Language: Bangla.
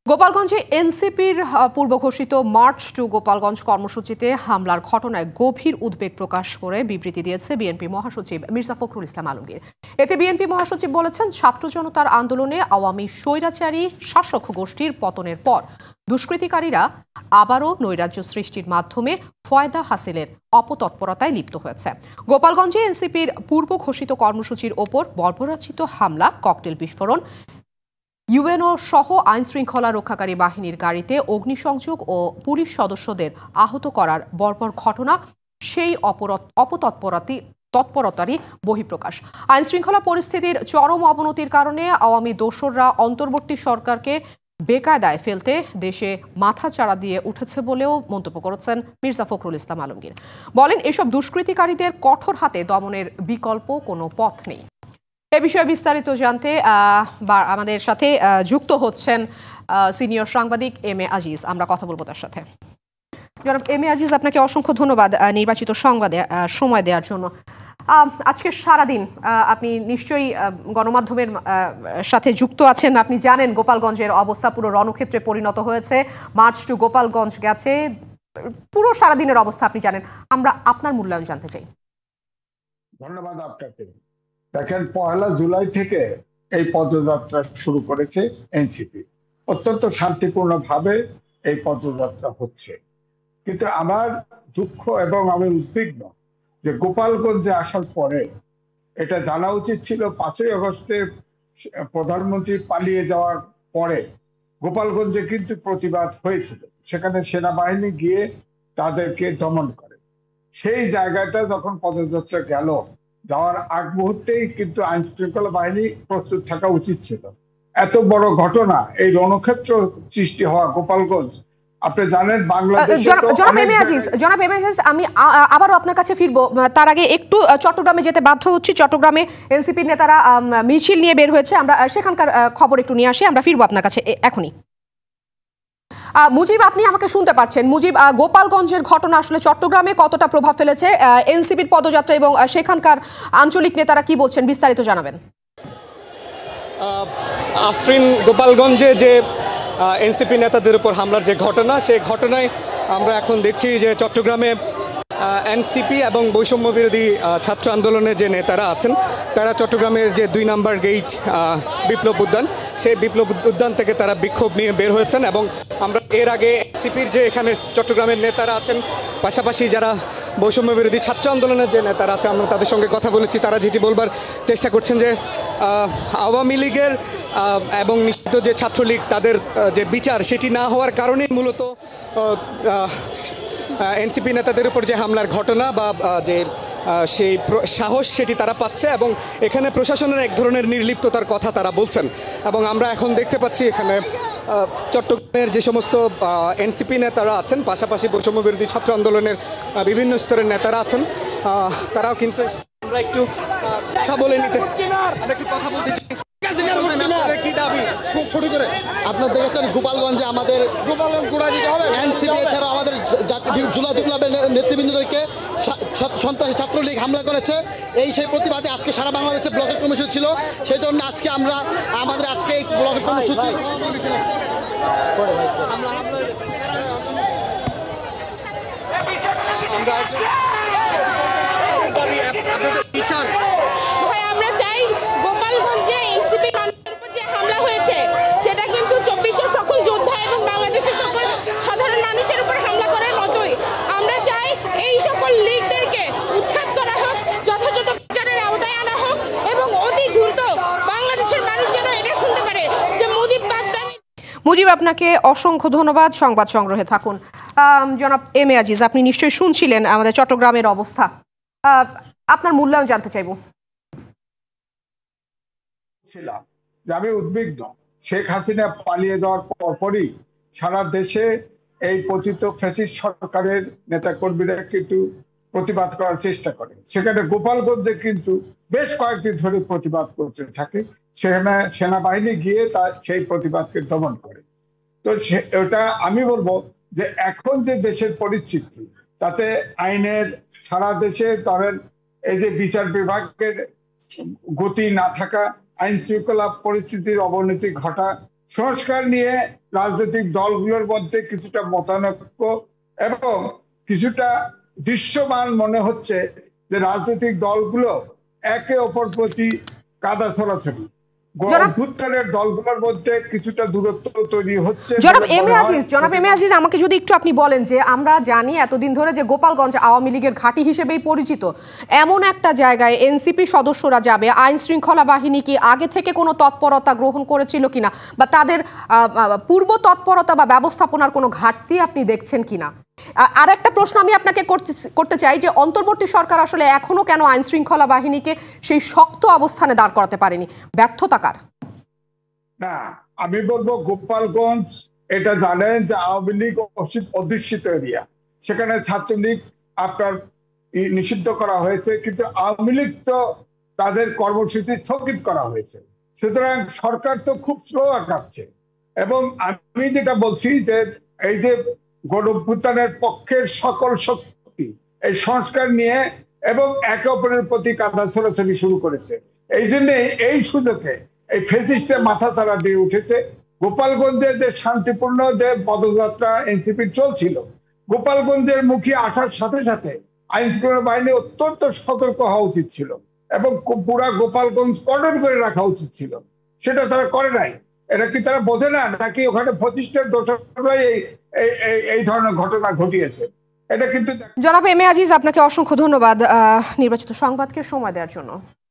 গোপালগঞ্জে এনসিপির পূর্ব ঘোষিত মার্চ টু গোপালগঞ্জ কর্মসূচিতে হামলার ঘটনায় গভীর উদ্বেগ প্রকাশ করে বিবৃতি দিয়েছে বিএনপি মহাসচিব মির্জা ফখরুল ইসলাম আলমগীর। এতে বিএনপি মহাসচিব বলেছেন, ছাত্র জনতার আন্দোলনে আওয়ামী স্বৈরাচারী শাসক গোষ্ঠীর পতনের পর দুষ্কৃতিকারীরা আবারও নৈরাজ্য সৃষ্টির মাধ্যমে ফয়দা হাসিলের অপতৎপরতায় লিপ্ত হয়েছে। গোপালগঞ্জে এনসিপির পূর্ব ঘোষিত কর্মসূচির ওপর বর্বরচিত হামলা, ককটেল বিস্ফোরণ, ইউএনও সহ আইনশৃঙ্খলা রক্ষাকারী বাহিনীর গাড়িতে অগ্নিসংযোগ ও পুলিশ সদস্যদের আহত করার বর্বর ঘটনা সেই তৎপরতারই বহিঃপ্রকাশ। আইনশৃঙ্খলা পরিস্থিতির চরম অবনতির কারণে আওয়ামী দোসররা অন্তর্বর্তী সরকারকে বেকায়দায় ফেলতে দেশে মাথা চাড়া দিয়ে উঠেছে বলেও মন্তব্য করেছেন মির্জা ফখরুল ইসলাম আলমগীর। বলেন, এসব দুষ্কৃতিকারীদের কঠোর হাতে দমনের বিকল্প কোনো পথ নেই। এ বিষয়ে বিস্তারিত জানতে আমাদের সাথে যুক্ত হচ্ছেন সিনিয়র সাংবাদিক এম এ আজিজ। আমরা কথা বলবো তার সাথে। জনাব এম এ আজিজ, আপনাকে অসংখ্য ধন্যবাদ নির্বাচিত সংবাদে সময় দেওয়ার জন্য। আজকে সারাদিন আপনি নিশ্চয়ই গণমাধ্যমের সাথে যুক্ত আছেন। আপনি জানেন গোপালগঞ্জের অবস্থা পুরো রণক্ষেত্রে পরিণত হয়েছে। মার্চ টু গোপালগঞ্জ গেছে, পুরো সারাদিনের অবস্থা আপনি জানেন। আমরা আপনার মূল্যায়ন জানতে চাই। ধন্যবাদ আপনাকে। দেখেন, 1 জুলাই থেকে এই পদযাত্রা শুরু করেছে এনসিপি। অত্যন্ত শান্তিপূর্ণভাবে এই পদযাত্রা হচ্ছে, কিন্তু আমার দুঃখ এবং আমি উদ্বিগ্ন যে গোপালগঞ্জে আসার পরে এটা জানা উচিত ছিল 5ই আগস্টে প্রধানমন্ত্রী পালিয়ে যাওয়ার পরে গোপালগঞ্জে কিন্তু প্রতিবাদ হয়েছিল। সেখানে সেনাবাহিনী গিয়ে তাদেরকে দমন করে। সেই জায়গাটা যখন পদযাত্রা গেল, যাওয়ার আগ মুহূর্তেই কিন্তু আইন শৃঙ্খলা বাহিনী প্রস্তুত থাকা উচিত ছিল। এত বড় ঘটনা, এই রণক্ষেত্র সৃষ্টি হওয়া গোপালগঞ্জ, আপনি জানেন বাংলাদেশ। জনাব এম এ আজিজ, আমি আবারও আপনার কাছে ফিরবো। তার আগে একটু চট্টগ্রামে যেতে বাধ্য হচ্ছি। চট্টগ্রামে এনসিপির নেতারা মিছিল নিয়ে বের হয়েছে। আমরা সেখানকার খবর একটু নিয়ে আসি। আমরা ফিরবো আপনার কাছে এখনই। মুজিব, আপনি আমাকে শুনতে পাচ্ছেন? মুজিব, গোপালগঞ্জের ঘটনা আসলে চট্টগ্রামে কতটা প্রভাব ফেলেছে, এনসিপির পদযাত্রা এবং সেখানকার আঞ্চলিক নেতারা কি বলছেন, বিস্তারিত জানাবেন। আফরিন, গোপালগঞ্জে যে এনসিপি নেতাদের উপর হামলার যে ঘটনা, সেই ঘটনায় আমরা এখন দেখছি যে চট্টগ্রামে এনসিপি এবং বৈষম্য বিরোধী ছাত্র আন্দোলনে যে নেতারা আছেন, তারা চট্টগ্রামের যে 2 নম্বর গেট বিপ্লব উদ্যান, সেই বিপ্লব উদ্যান থেকে তারা বিক্ষোভ নিয়ে বের হয়েছেন। এবং আমরা এর আগে এনসিপির যে এখানে চট্টগ্রামের নেতারা আছেন, পাশাপাশি যারা বৈষম্য বিরোধী ছাত্র আন্দোলনের যে নেতারা আছে, আমরা তাদের সঙ্গে কথা বলেছি। তারা যেটি বলবার চেষ্টা করছেন যে আওয়ামী লীগের এবং নিষিদ্ধ যে ছাত্রলীগ, তাদের যে বিচার সেটি না হওয়ার কারণেই মূলত এনসিপি নেতাদের উপর যে হামলার ঘটনা বা যে সেই সাহস সেটি তারা পাচ্ছে, এবং এখানে প্রশাসনের এক ধরনের নির্লিপ্ততার কথা তারা বলছেন। এবং আমরা এখন দেখতে পাচ্ছি এখানে চট্টগ্রামের যে সমস্ত এনসিপি নেতারা আছেন, পাশাপাশি বৈষম্য বিরোধী ছাত্র আন্দোলনের বিভিন্ন স্তরের নেতারা আছেন, তারাও কিন্তু আমরা একটু কথা বলে নিতে আপনারা দেখেছেন গোপালগঞ্জে আমাদের এনসিপি এছাড়াও আমাদের জুলাই বিপ্লবের নেতৃবৃন্দদেরকে সন্ত্রাসী ছাত্রলীগ হামলা করেছে। সেই প্রতিবাদে আজকে সারা বাংলাদেশে ব্লকের কর্মসূচি ছিল। সেই জন্য আজকে আমাদের আজকে এই ব্লকের কর্মসূচি আমরা চাই গোপালগঞ্জে এনসিপি যে হামলা হয়েছে সেটা কিন্তু 2400 সকল যোদ্ধা এবং বাংলাদেশের সকল সাধারণ মানুষের উপর হামলা করার মতোই। আমরা চাই এই সকল লীগদেরকে উৎখাত করা হোক, যথাযথ বিচারের আওতায় আনা হোক, এবং অতি দ্রুত বাংলাদেশের মানুষ যেন এটা শুনতে পারে যে মুজিব বাদ দাবি। মুজিব, আপনাকে অসংখ্য ধন্যবাদ। সংবাদ সংগ্রহে থাকুন। জনাব এম এ আজিজ, আপনি নিশ্চয়ই শুনছিলেন আমাদের চট্টগ্রামের অবস্থা। আপনার মূল্যায়ন জানতে চাইব। আমি উদ্বিগ্ন। শেখ হাসিনা পালিয়ে যাওয়ার পরপরই সারা দেশে এই পতিত ফ্যাসিস্ট সরকারের নেতাকর্মীরা কিন্তু প্রতিবাদ করার চেষ্টা করে। সেখানে গোপালগঞ্জে কিন্তু বেশ কয়েকদিন ধরে প্রতিবাদ করতে থাকে। সেখানে সেনাবাহিনী গিয়ে সেই প্রতিবাদকে দমন করে। তো ওটা আমি বলবো যে এখন যে দেশের পরিস্থিতি, তাতে আইনের সারা দেশে ধরেন এই যে বিচার বিভাগের গতি না থাকা, আইন শৃঙ্খলা পরিস্থিতির অবনতি ঘটা, সংস্কার নিয়ে রাজনৈতিক দলগুলোর মধ্যে কিছুটা মতানৈক্য এবং কিছুটা দৃশ্যমান মনে হচ্ছে যে রাজনৈতিক দলগুলো একে অপর প্রতি কাদা ছড়াছড়ি, অভ্যুত্থানের দলগুলোর মধ্যে কিছুটা দূরত্ব তৈরি হচ্ছে। জনাব এম এ আজিজ, আমাকে যদি একটু আপনি বলেন যে আমরা জানি এতদিন ধরে যে গোপালগঞ্জ আওয়ামী লীগের ঘাঁটি হিসেবেই পরিচিত, এমন একটা জায়গায় এনসিপি সদস্যরা যাবে, আইন শৃঙ্খলা বাহিনী কি আগে থেকে কোনো তৎপরতা গ্রহণ করেছিল কিনা, বা তাদের পূর্ব তৎপরতা বা ব্যবস্থাপনার কোনো ঘাটতি আপনি দেখছেন কিনা? আর একটা প্রশ্ন আমি আপনাকে করতে চাই যে অন্তর্বর্তী সরকার আসলে এখনো কেন আইন শৃঙ্খলা বাহিনীকে সেই শক্ত অবস্থানে দাঁড় করাতে পারেনি? ব্যর্থতা কার? না, আমি বলবো গোপালগঞ্জ, এটা জানেন যে আওয়ামী লীগ অধ্যুষিত এরিয়া, সেখানে ছাত্রলীগ আপনার নিষিদ্ধ করা হয়েছে, কিন্তু আওয়ামী লীগ তো তাদের কর্মসূচি স্থগিত করা হয়েছে। সুতরাং সরকার তো খুব স্লো আগাচ্ছে। এবং আমি যেটা বলছি যে এই যে গণঅভ্যুত্থানের পক্ষের সকল শক্তি এই সংস্কার নিয়ে এবং একে অপরের প্রতি কাঁধা ছোড়াছড়ি শুরু করেছে। এই জন্য এই সুযোগে এই ফেসিস্টের মাথা তারা দিয়ে উঠেছে। গোপালগঞ্জের যে শান্তিপূর্ণ যে পদযাত্রা এনসিপি চলছিল, গোপালগঞ্জের মুখে আসার সাথে সাথে আইন শৃঙ্খলা বাহিনী অত্যন্ত সতর্ক হওয়া উচিত ছিল এবং পুরা গোপালগঞ্জ কর্ডন করে রাখা উচিত ছিল। সেটা তারা করে নাই। এটা কি তারা বোঝে না, নাকি ওখানে ফেসিস্টের দোষরাই এই ধরনের ঘটনা ঘটিয়েছে? এটা কিন্তু। জনাব এম এ আজিজ, আপনাকে অসংখ্য ধন্যবাদ নির্বাচিত সংবাদকে সময় দেওয়ার জন্য।